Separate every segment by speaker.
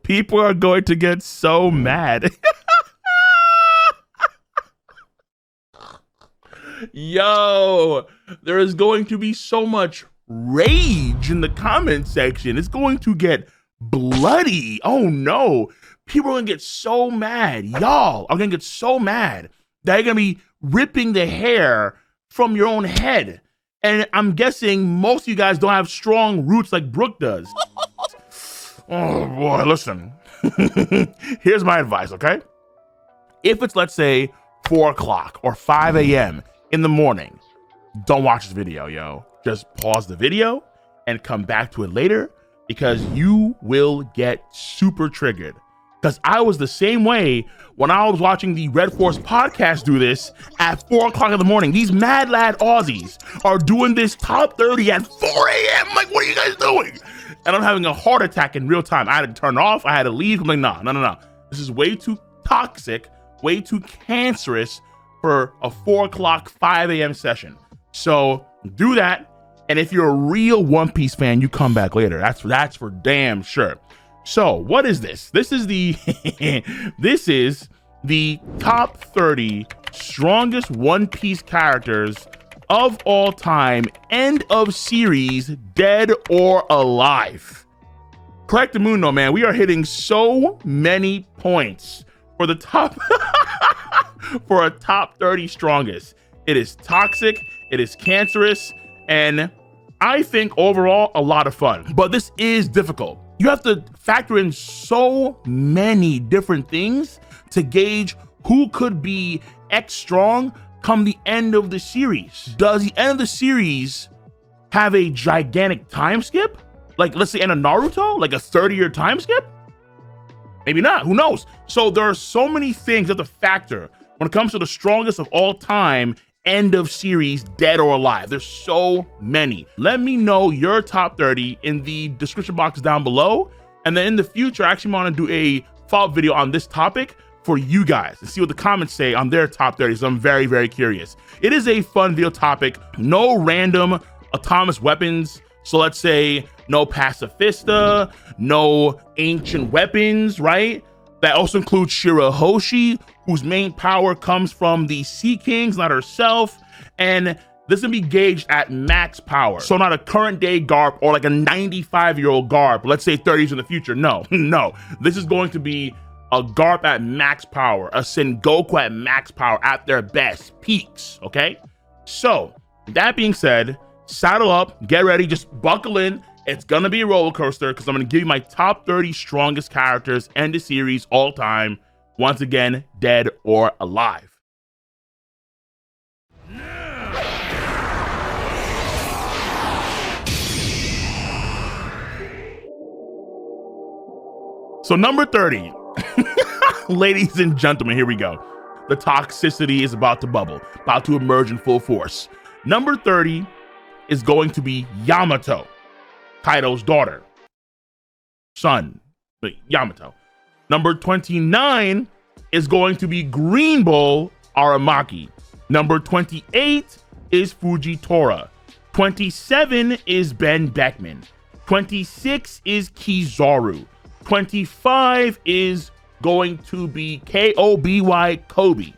Speaker 1: People are going to get so mad. Yo, there is going to be so much rage in the comment section. It's going to get bloody. Oh no. People are gonna get so mad. Y'all are gonna get so mad that they're gonna be ripping the hair from your own head. And I'm guessing most of you guys don't have strong roots like Brooke does. Oh boy, listen. Here's my advice, okay? If it's, let's say, 4 o'clock or 5 a.m. in the morning, don't watch this video, yo. Just pause the video and come back to it later, because you will get super triggered. Because I was the same way when I was watching the Red Force podcast do this at 4 o'clock in the morning. These mad lad Aussies are doing this top 30 at 4 a.m. Like, what are you guys doing? And I'm having a heart attack in real time. I had to turn off. I had to leave. I'm like, no. This is way too toxic, way too cancerous for a 4 o'clock, 5 a.m. session. So do that. And if you're a real One Piece fan, you come back later. That's for damn sure. So what is this? This is the this is the top 30 strongest One Piece characters of all time, end of series, dead or alive. Correct the Mundo, man. We are hitting so many points for the top for a top 30 strongest. It is toxic, it is cancerous, and I think overall a lot of fun. But this is difficult. You have to factor in so many different things to gauge who could be X strong come the end of the series. Does the end of the series have a gigantic time skip? Like, let's say in a Naruto, like a 30-year time skip? Maybe not, who knows? So there are so many things that have to factor when it comes to the strongest of all time, end of series, dead or alive. There's so many. Let me know your top 30 in the description box down below. And then in the future, I actually want to do a follow-up video on this topic for you guys and see what the comments say on their top 30. So I'm very, very curious. It is a fun video topic. No random autonomous weapons. So let's say no pacifista, no ancient weapons, right? That also includes Shirahoshi, whose main power comes from the Sea Kings, not herself. And this can be gauged at max power. So not a current day Garp or like a 95-year-old Garp, let's say 30s in the future. No. This is going to be a Garp at max power, a Sengoku at max power at their best peaks, okay? So that being said, saddle up, get ready, just buckle in. It's gonna be a roller coaster because I'm gonna give you my top 30 strongest characters and the series all time. Once again, dead or alive. So number 30, ladies and gentlemen, here we go. The toxicity is about to bubble, about to emerge in full force. Number 30 is going to be Yamato, Kaido's daughter, son, Yamato. Number 29 is going to be Green Bull Aramaki. Number 28 is Fujitora. 27 is Ben Beckman. 26 is Kizaru. 25 is going to be Koby Kobe.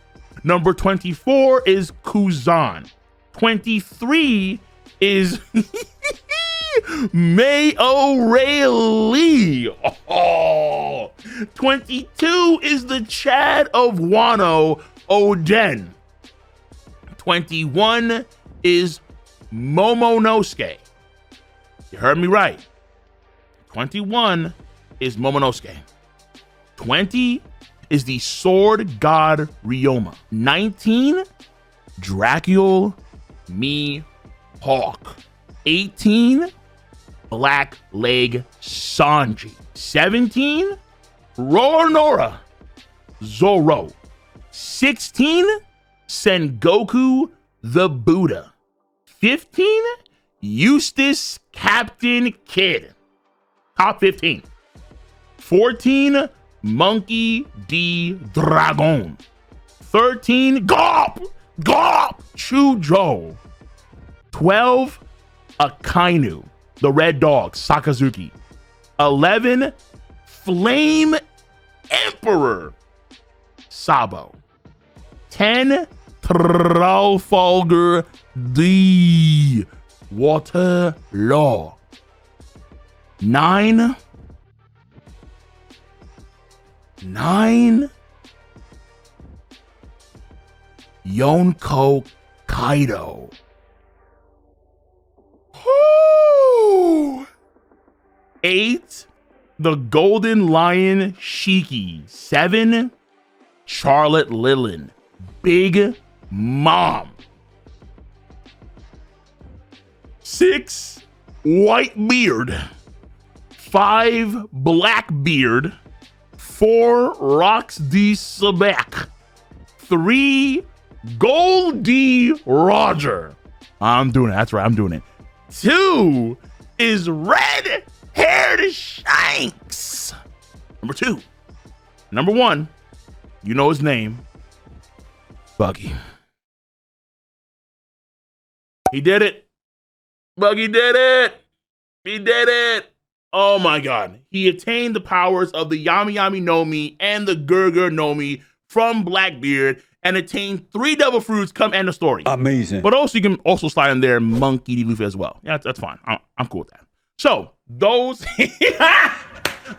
Speaker 1: Number 24 is Kuzan. 23 is Mayo Rayleigh. Oh. 22 is the Chad of Wano, Oden. 21 is Momonosuke. You heard me right. 21 is Momonosuke. 20 is the Sword God Ryoma. 19, Dracul Mihawk. 18, Black Leg Sanji. 17, Roronoa Zoro. 16, Sengoku the Buddha. 15, Eustace Captain Kidd. Top 15. 14, Monkey D. Dragon. 13, Gop Chujo. 12, Akainu. the Red Dog, Sakazuki. 11, Flame Emperor, Sabo. 10, Trafalgar D, Waterloo. 9, Yonko Kaido. Woo! 8, the Golden Lion Shiki. 7, Charlotte Lilin, Big Mom. 6, Whitebeard. 5, Blackbeard. 4, Rox D. Sebek. 3, Goldie Roger. I'm doing it. That's right. I'm doing it. 2 is red-haired Shanks. Number 2. Number 1, you know his name, Buggy. He did it. Buggy did it. He did it. Oh my God. He attained the powers of the Yami Yami no Mi and the Gurgur no Mi from Blackbeard and attained 3 devil fruits come end of story.
Speaker 2: Amazing.
Speaker 1: But also you can also slide in there Monkey D. Luffy as well. Yeah, that's fine. I'm cool with that. So those,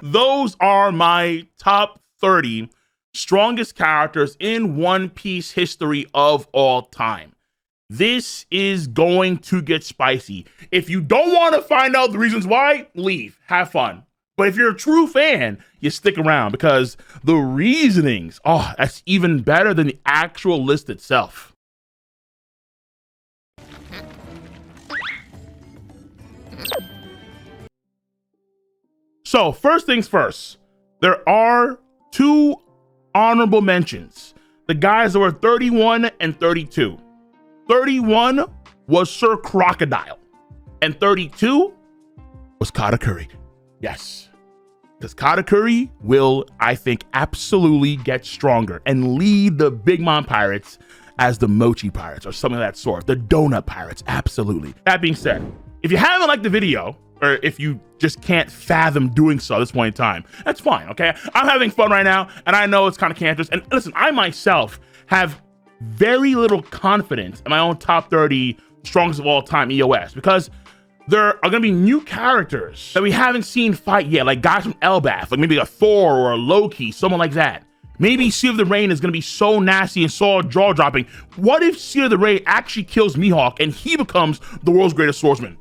Speaker 1: those are my top 30 strongest characters in One Piece history of all time. This is going to get spicy. If you don't want to find out the reasons why, leave. Have fun. But if you're a true fan, you stick around because the reasonings, oh, that's even better than the actual list itself. So first things first, there are 2 honorable mentions. The guys that were 31 and 32. 31 was Sir Crocodile, and 32 was Katakuri. Yes, because Katakuri will, I think, absolutely get stronger and lead the Big Mom Pirates as the Mochi Pirates or something of that sort. The Donut Pirates, absolutely. That being said, if you haven't liked the video, or if you just can't fathom doing so at this point in time, that's fine, okay? I'm having fun right now, and I know it's kind of cancerous. And listen, I myself have very little confidence in my own top 30 strongest of all time EOS because there are going to be new characters that we haven't seen fight yet, like guys from Elbaf, like maybe a Thor or a Loki, someone like that. Maybe Sea of the Rain is going to be so nasty and so jaw-dropping. What if Sea of the Rain actually kills Mihawk and he becomes the world's greatest swordsman?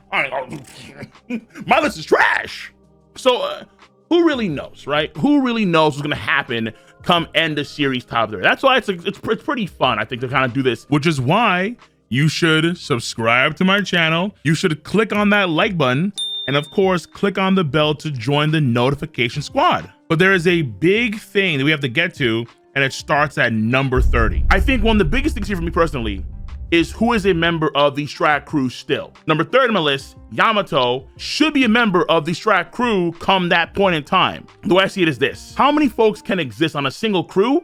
Speaker 1: My list is trash. So who really knows, right? Who really knows what's going to happen come end of series top 30? That's why it's pretty fun, I think, to kind of do this, which is why you should subscribe to my channel. You should click on that like button and of course, click on the bell to join the notification squad. But there is a big thing that we have to get to, and it starts at number 30. I think one of the biggest things here for me personally is who is a member of the Strat crew still. Number 30 on my list, Yamato should be a member of the Strat crew come that point in time. The way I see it is this: how many folks can exist on a single crew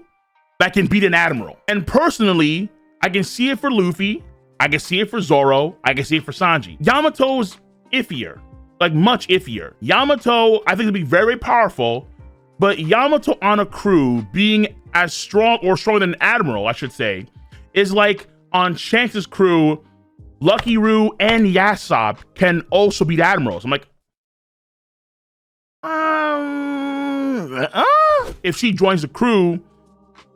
Speaker 1: that can beat an admiral? And personally, I can see it for Luffy, I can see it for Zoro, I can see it for Sanji. Yamato's iffier, like much iffier. Yamato, I think, would be very powerful, but Yamato on a crew being as strong or stronger than an admiral, I should say, is like on Shanks' crew, Lucky Roo and Yasop can also beat admirals. I'm like, if she joins the crew,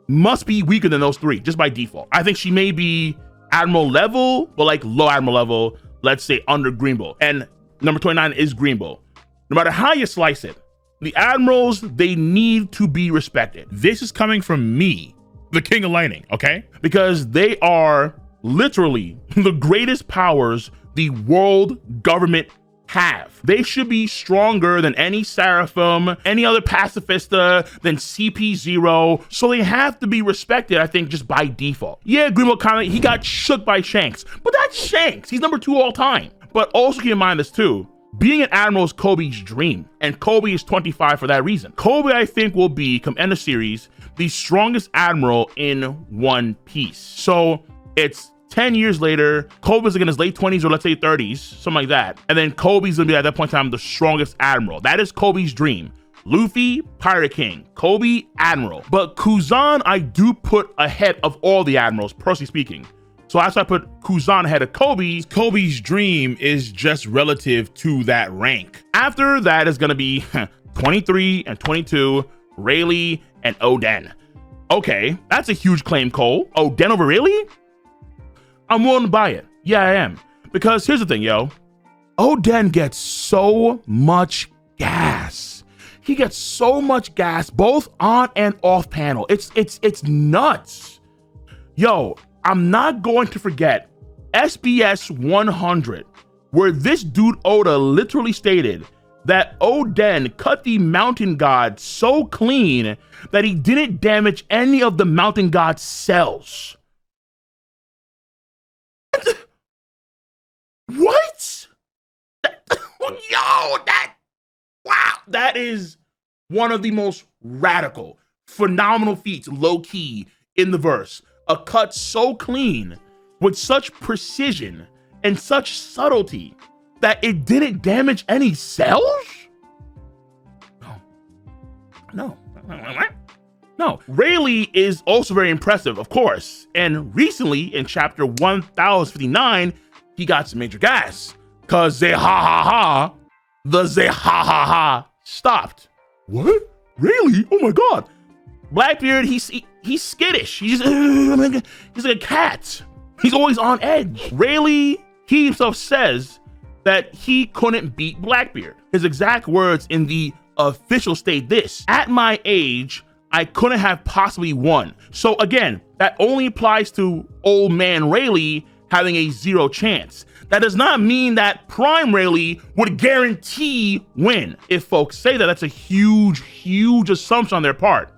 Speaker 1: must be weaker than those 3, just by default. I think she may be admiral level, but like low admiral level, let's say under Greenbow. And number 29 is Greenbow. No matter how you slice it, the admirals, they need to be respected. This is coming from me, the King of Lightning, okay? Because they are literally the greatest powers the world government have. They should be stronger than any Seraphim, any other pacifista, than CP0, so they have to be respected, I think, just by default. Yeah, Greenbow kind of, he got shook by Shanks, but that's Shanks. He's number 2 all time. But also keep in mind this too, being an admiral is Kobe's dream, and Kobe is 25 for that reason. Kobe, I think, will be, come end of series, the strongest admiral in One Piece. So it's 10 years later, Kobe's like in his late 20s or let's say 30s, something like that. And then Kobe's gonna be at that point in time the strongest admiral. That is Kobe's dream. Luffy, Pirate King, Kobe, Admiral. But Kuzan, I do put ahead of all the admirals, personally speaking. So that's why I put Kuzan ahead of Kobe. Kobe's dream is just relative to that rank. After that is gonna be 23 and 22, Rayleigh and Oden. Okay, that's a huge claim, Cole. Oden over Rayleigh? I'm willing to buy it. Yeah, I am. Because here's the thing, yo. Oden gets so much gas. He gets so much gas, both on and off panel. It's nuts. Yo, I'm not going to forget SBS 100, where this dude Oda literally stated that Oden cut the mountain god so clean that he didn't damage any of the mountain god's cells. What? Yo, wow, that is one of the most radical, phenomenal feats, low key, in the verse. A cut so clean, with such precision and such subtlety, that it didn't damage any cells? No. Rayleigh is also very impressive, of course. And recently, in chapter 1059, he got some major gas. Cause the Zehahaha stopped. What? Rayleigh? Oh my god. Blackbeard, he's skittish. He's like a cat. He's always on edge. Rayleigh, he himself says that he couldn't beat Blackbeard. His exact words in the official state this: at my age, I couldn't have possibly won. So again, that only applies to old man Rayleigh having a 0 chance. That does not mean that Prime Rayleigh would guarantee win. If folks say that, that's a huge assumption on their part.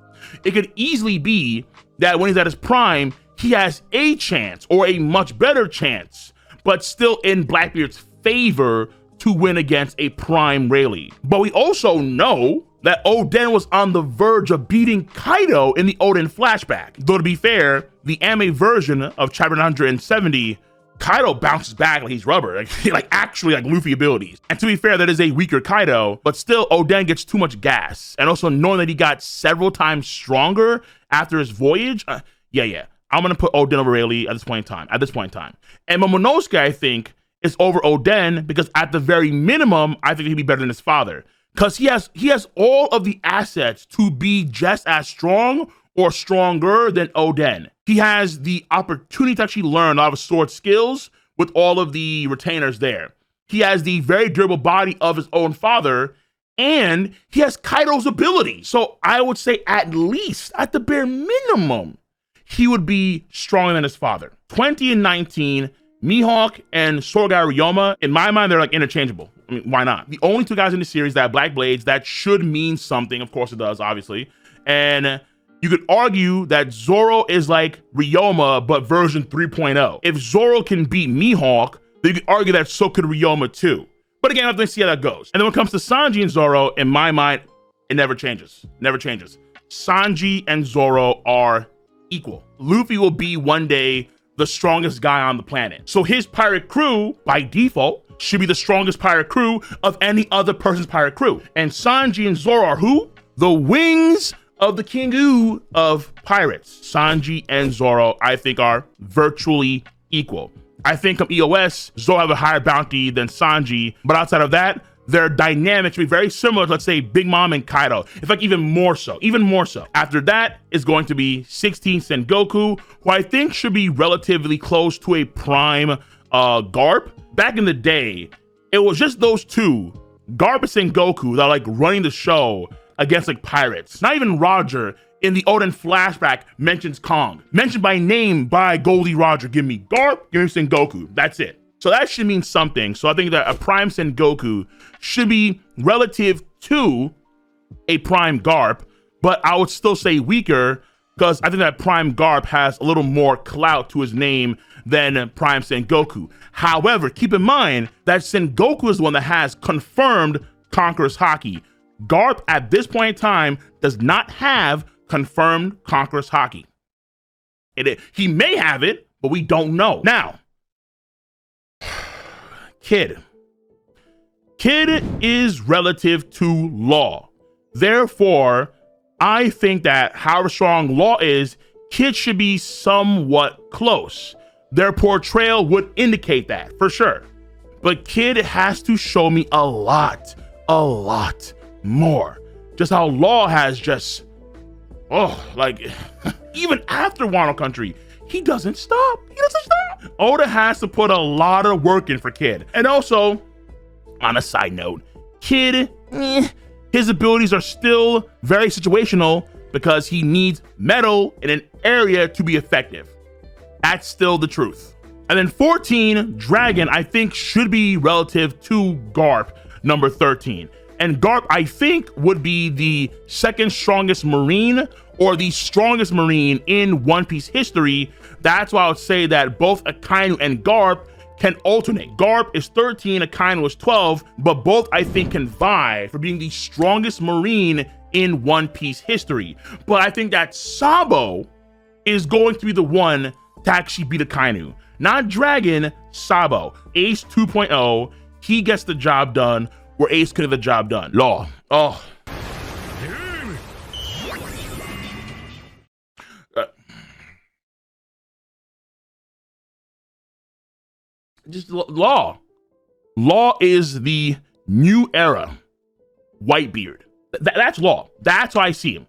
Speaker 1: It could easily be that when he's at his prime, he has a chance or a much better chance, but still in Blackbeard's favor to win against a Prime Rayleigh. But we also know that Oden was on the verge of beating Kaido in the Oden flashback. Though to be fair, the anime version of chapter 170, Kaido bounces back like he's rubber, like actually like Luffy abilities. And to be fair, that is a weaker Kaido, but still Oden gets too much gas. And also knowing that he got several times stronger after his voyage, yeah. I'm gonna put Oden over Rayleigh at this point in time. And Momonosuke, I think, is over Oden because at the very minimum, I think he'd be better than his father. Because he has all of the assets to be just as strong or stronger than Oden. He has the opportunity to actually learn a lot of sword skills with all of the retainers there. He has the very durable body of his own father, and he has Kaido's ability. So I would say at least, at the bare minimum, he would be stronger than his father. 20 and 19, Mihawk and Sorgai Ryoma, in my mind, they're like interchangeable. I mean, why not? The only two guys in the series that have black blades, that should mean something. Of course it does, obviously. And you could argue that Zoro is like Ryoma, but version 3.0. If Zoro can beat Mihawk, then you could argue that so could Ryoma too. But again, I have to see how that goes. And then when it comes to Sanji and Zoro, in my mind, it never changes. Never changes. Sanji and Zoro are equal. Luffy will be one day the strongest guy on the planet. So his pirate crew, by default, should be the strongest pirate crew of any other person's pirate crew. And Sanji and Zoro are who? The wings of the Kingu of pirates. Sanji and Zoro, I think, are virtually equal. I think of EOS, Zoro have a higher bounty than Sanji, but outside of that, their dynamics will be very similar to, let's say, Big Mom and Kaido. In fact, even more so. After that is going to be 16 Sengoku, who I think should be relatively close to a prime Garp. Back in the day, it was just those two, Garp and Sengoku, that are like running the show against like pirates. Not even Roger in the Oden flashback mentions Kong. Mentioned by name by Goldie Roger. Give me Garp, give me Sengoku. That's it. So that should mean something. So I think that a Prime Sengoku should be relative to a Prime Garp, but I would still say weaker because I think that Prime Garp has a little more clout to his name than Prime Sengoku. However, keep in mind that Sengoku is the one that has confirmed Conqueror's Haki. Garp at this point in time does not have confirmed Conqueror's Haki. He may have it, but we don't know. Now, Kid is relative to Law. Therefore, I think that however strong Law is, Kid should be somewhat close. Their portrayal would indicate that, for sure. But Kid has to show me a lot more. Just how Law has just, like, even after Wano Country, he doesn't stop. Oda has to put a lot of work in for Kid. And also, on a side note, Kid, his abilities are still very situational because he needs metal in an area to be effective. That's still the truth. And then 14, Dragon, I think should be relative to Garp, number 13. And Garp, I think, would be the second strongest Marine or the strongest Marine in One Piece history. That's why I would say that both Akainu and Garp can alternate. Garp is 13, Akainu is 12, but both I think can vie for being the strongest Marine in One Piece history. But I think that Sabo is going to be the one to actually beat Akainu. Not Dragon, Sabo. Ace 2.0, he gets the job done where Ace could have the job done. Law. Just Law. Law is the new era Whitebeard. That's Law. That's how I see him.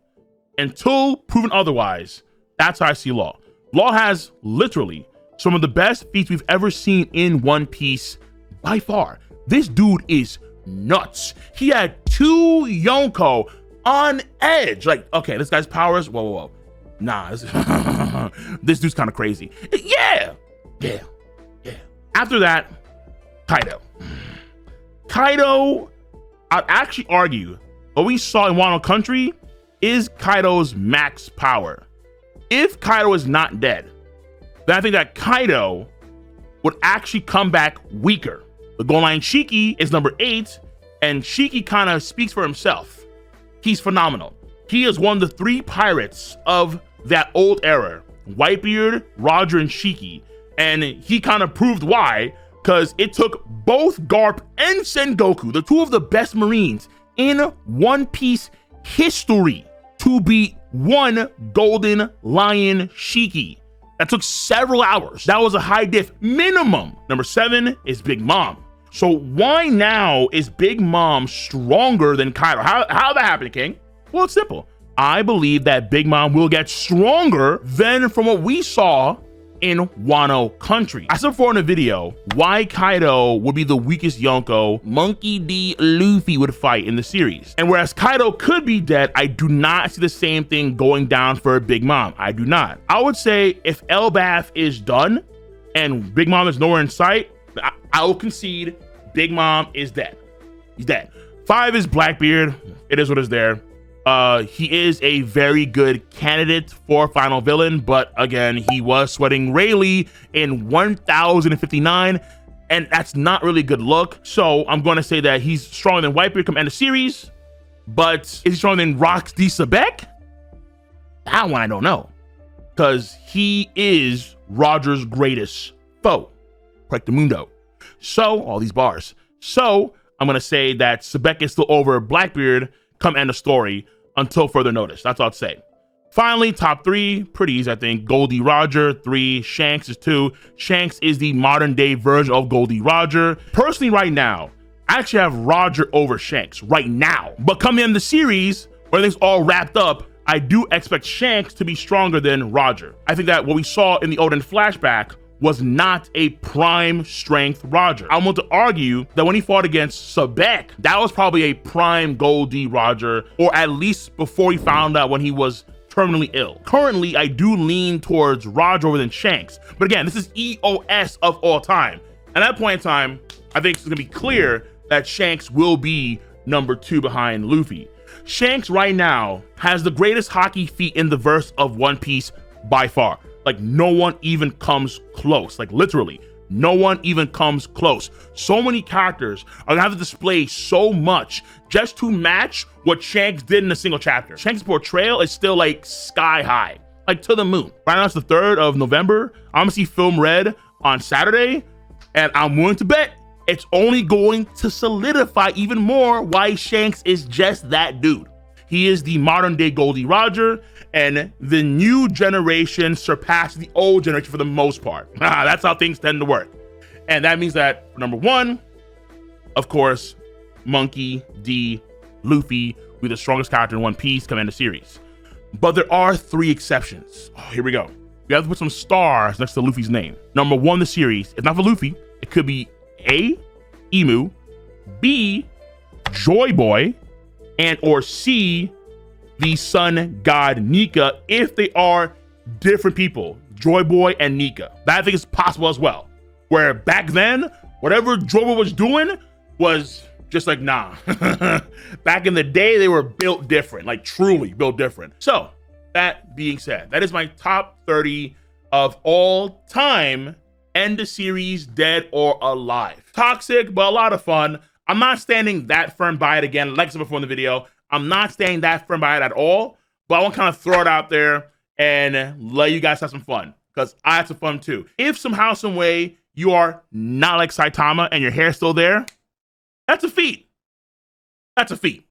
Speaker 1: Until proven otherwise, that's how I see Law. Law has literally some of the best feats we've ever seen in One Piece by far. This dude is nuts. He had 2 Yonko on edge. Like, okay, this guy's powers, whoa. Nah, this dude's kind of crazy. Yeah. After that, Kaido. I'd actually argue what we saw in Wano Country is Kaido's max power. If Kaido is not dead, then I think that Kaido would actually come back weaker. The goal line Shiki is number 8, and Shiki kind of speaks for himself. He's phenomenal. He is one of the 3 pirates of that old era, Whitebeard, Roger, and Shiki. And he kind of proved why, because it took both Garp and Sengoku, the 2 of the best Marines in One Piece history, to beat one Golden Lion Shiki. That took several hours. That was a high diff minimum. Number 7 is Big Mom. So why now is Big Mom stronger than Kaido? How that happened, King? Well, it's simple. I believe that Big Mom will get stronger than from what we saw in Wano Country. I said before in the video why Kaido would be the weakest Yonko Monkey D. Luffy would fight in the series. And whereas Kaido could be dead, I do not see the same thing going down for Big Mom. I do not. I would say if Elbaf is done and Big Mom is nowhere in sight, I will concede Big Mom is dead. He's dead. 5 is Blackbeard. It is what is there. He is a very good candidate for final villain, but again, he was sweating Rayleigh in 1059, and that's not really a good look. So I'm going to say that he's stronger than Whitebeard come end of series, but is he stronger than Rox D. Sebek? That one I don't know, because he is Roger's greatest foe. Correct mundo. So all these bars. So I'm going to say that Sebek is still over Blackbeard come end of story until further notice. That's all I'd say. Finally, top 3, pretty easy, I think. Goldie Roger, 3. Shanks is 2. Shanks is the modern day version of Goldie Roger. Personally, right now, I actually have Roger over Shanks right now. But coming in the series, where everything's all wrapped up, I do expect Shanks to be stronger than Roger. I think that what we saw in the Oden flashback was not a prime strength Roger. I want to argue that when he fought against Sebek, that was probably a prime Goldie Roger, or at least before he found out when he was terminally ill. Currently, I do lean towards Roger over than Shanks. But again, this is EOS of all time. At that point in time, I think it's gonna be clear that Shanks will be number 2 behind Luffy. Shanks right now has the greatest hockey feat in the verse of One Piece by far. Like, no one even comes close. Like, literally, no one even comes close. So many characters are gonna have to display so much just to match what Shanks did in a single chapter. Shanks' portrayal is still like sky high. like to the moon. Right now it's the 3rd of November. I'm gonna see Film Red on Saturday, and I'm willing to bet it's only going to solidify even more why Shanks is just that dude. He is the modern day Goldie Roger, and the new generation surpassed the old generation for the most part. That's how things tend to work. And that means that, number one, of course, Monkey D. Luffy will be the strongest character in One Piece coming in the series. But there are 3 exceptions. Oh, here we go. We have to put some stars next to Luffy's name. Number 1 in the series, it's not for Luffy. It could be A, Emu, B, Joy Boy, and or C, the sun god Nika, if they are different people, Joy Boy and Nika. That I think is possible as well. Where back then, whatever Joy Boy was doing was just like, nah. Back in the day, they were built different, like truly built different. So that being said, that is my top 30 of all time end the series dead or alive. Toxic, but a lot of fun. I'm not standing that firm by it again. Like I said before in the video, I'm not standing that firm by it at all, but I want to kind of throw it out there and let you guys have some fun, because I had some fun too. If somehow, some way, you are not like Saitama and your hair's still there, that's a feat. That's a feat.